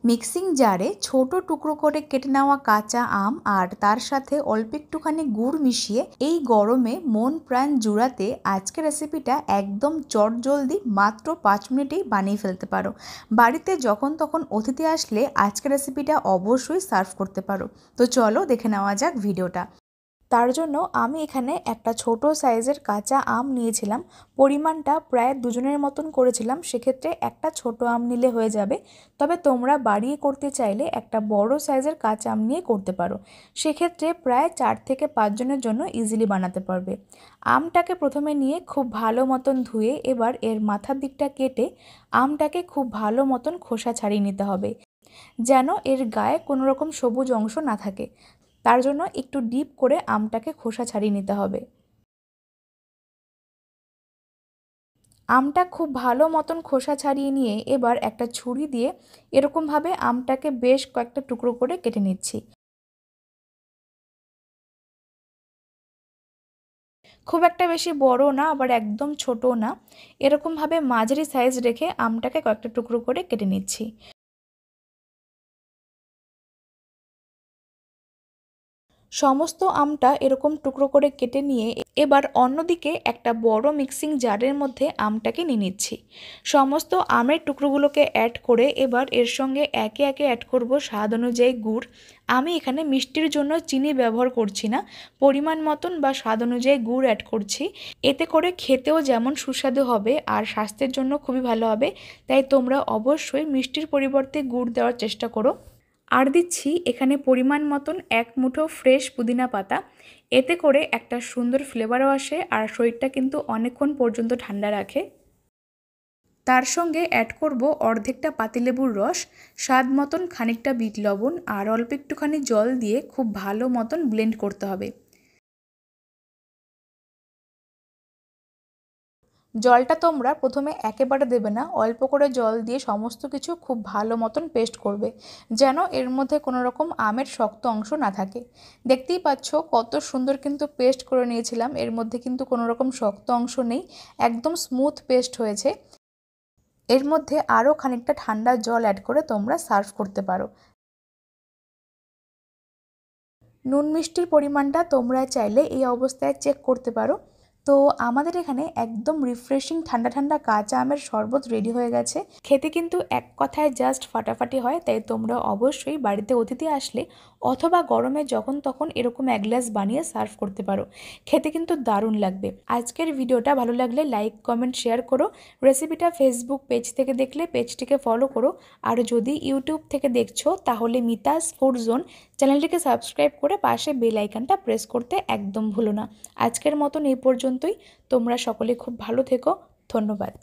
Mixing জারে ছোট টুকরো করে কেটে নেওয়া কাঁচা আম আর তার সাথে অল্প একটুখানি গুড় মিশিয়ে এই গরমে মন প্রাণ জুড়াতে আজকের রেসিপিটা একদম চটজলদি মাত্র 5 মিনিটেই বানিয়ে ফেলতে পারো। বাড়িতে যখন তখন অতিথি আসলে আজকের রেসিপিটা অবশ্যই সার্ভ করতে পারো। তো চলো দেখে নেওয়া যাক ভিডিওটা। তার জন্য আমি এখানে একটা ছোট সাইজের কাঁচা আম নিয়েছিলাম। পরিমাণটা প্রায় দুজনের মতন করেছিলাম, সেক্ষেত্রে একটা ছোট আম নিলে হয়ে যাবে। তবে তোমরা বাড়িয়ে করতে চাইলে একটা বড় সাইজের কাঁচা আম নিয়ে করতে পারো, সেক্ষেত্রে প্রায় 4 থেকে 5 জনের জন্য ইজিলি বানাতে পারবে। আমটাকে প্রথমে নিয়ে খুব ভালো মতন ধুয়ে এবার এর মাথার দিকটা কেটে আমটাকে খুব ভালো মতন খোসা ছাড়িয়ে নিতে হবে, যেন এর গায়ে কোনো রকম সবুজ অংশ না থাকে। তার জন্য একটু ডিপ করে আমটাকে খোসা ছাড়িয়ে নিতে হবে। আমটা খুব ভালো মতন খোসা ছাড়িয়ে নিয়ে এবার একটা ছুরি দিয়ে এরকমভাবে আমটাকে বেশ কয়েকটা টুকরো করে কেটে নিচ্ছি। খুব একটা বেশি বড় না, আবার একদম ছোট না, এরকমভাবে মাঝারি সাইজ রেখে আমটাকে কয়েকটা টুকরো করে কেটে নিচ্ছি। সমস্ত আমটা এরকম টুকরো করে কেটে নিয়ে এবার অন্যদিকে একটা বড় মিক্সিং জারের মধ্যে আমটাকে নিয়ে নিচ্ছি। সমস্ত আমের টুকরোগুলোকে অ্যাড করে এবার এর সঙ্গে একে একে অ্যাড করব স্বাদ অনুযায়ী গুড়। আমি এখানে মিষ্টির জন্য চিনি ব্যবহার করছি না, পরিমাণ মতন বা স্বাদ অনুযায়ী গুড় অ্যাড করছি। এতে করে খেতেও যেমন সুস্বাদু হবে আর স্বাস্থ্যের জন্য খুবই ভালো হবে, তাই তোমরা অবশ্যই মিষ্টির পরিবর্তে গুড় দেওয়ার চেষ্টা করো। আর দিচ্ছি এখানে পরিমাণ মতন 1 মুঠো ফ্রেশ পুদিনা পাতা। এতে করে একটা সুন্দর ফ্লেভারও আসে আর শরীরটা কিন্তু অনেকক্ষণ পর্যন্ত ঠান্ডা রাখে। তার সঙ্গে অ্যাড করব অর্ধেকটা পাতিলেবুর রস, স্বাদ মতন খানিকটা বিট লবণ আর অল্প একটুখানি জল দিয়ে খুব ভালো মতন ব্লেন্ড করতে হবে। জলটা তোমরা প্রথমে একেবারে দেবে না, অল্প করে জল দিয়ে সমস্ত কিছু খুব ভালো মতন পেস্ট করবে, যেন এর মধ্যে কোনো রকম আমের শক্ত অংশ না থাকে। দেখতেই পাচ্ছ কত সুন্দর কিন্তু পেস্ট করে নিয়েছিলাম, এর মধ্যে কিন্তু কোনো রকম শক্ত অংশ নেই, একদম স্মুথ পেস্ট হয়েছে। এর মধ্যে আরও খানিকটা ঠান্ডা জল অ্যাড করে তোমরা সার্ভ করতে পারো। নুন মিষ্টির পরিমাণটা তোমরা চাইলে এই অবস্থায় চেক করতে পারো। তো আমাদের এখানে একদম রিফ্রেশিং ঠান্ডা ঠান্ডা কাঁচা আমের শরবত রেডি হয়ে গেছে। খেতে কিন্তু এক কথায় জাস্ট ফাটাফাটি হয়, তাই তোমরা অবশ্যই বাড়িতে অতিথি আসলে অথবা গরমে যখন তখন এরকম 1 গ্লাস বানিয়ে সার্ভ করতে পারো। খেতে কিন্তু দারুণ লাগবে। আজকের ভিডিওটা ভালো লাগলে লাইক কমেন্ট শেয়ার করো। রেসিপিটা ফেসবুক পেজ থেকে দেখলে পেজটিকে ফলো করো, আর যদি ইউটিউব থেকে দেখছো তাহলে মিতাস ফুড জোন চ্যানেলটিকে সাবস্ক্রাইব করে পাশে বেল আইকনটা প্রেস করতে একদম ভুলো না। আজকের মতন এই পর্যন্তই। তোমরা সকলে খুব ভালো থেকো। ধন্যবাদ।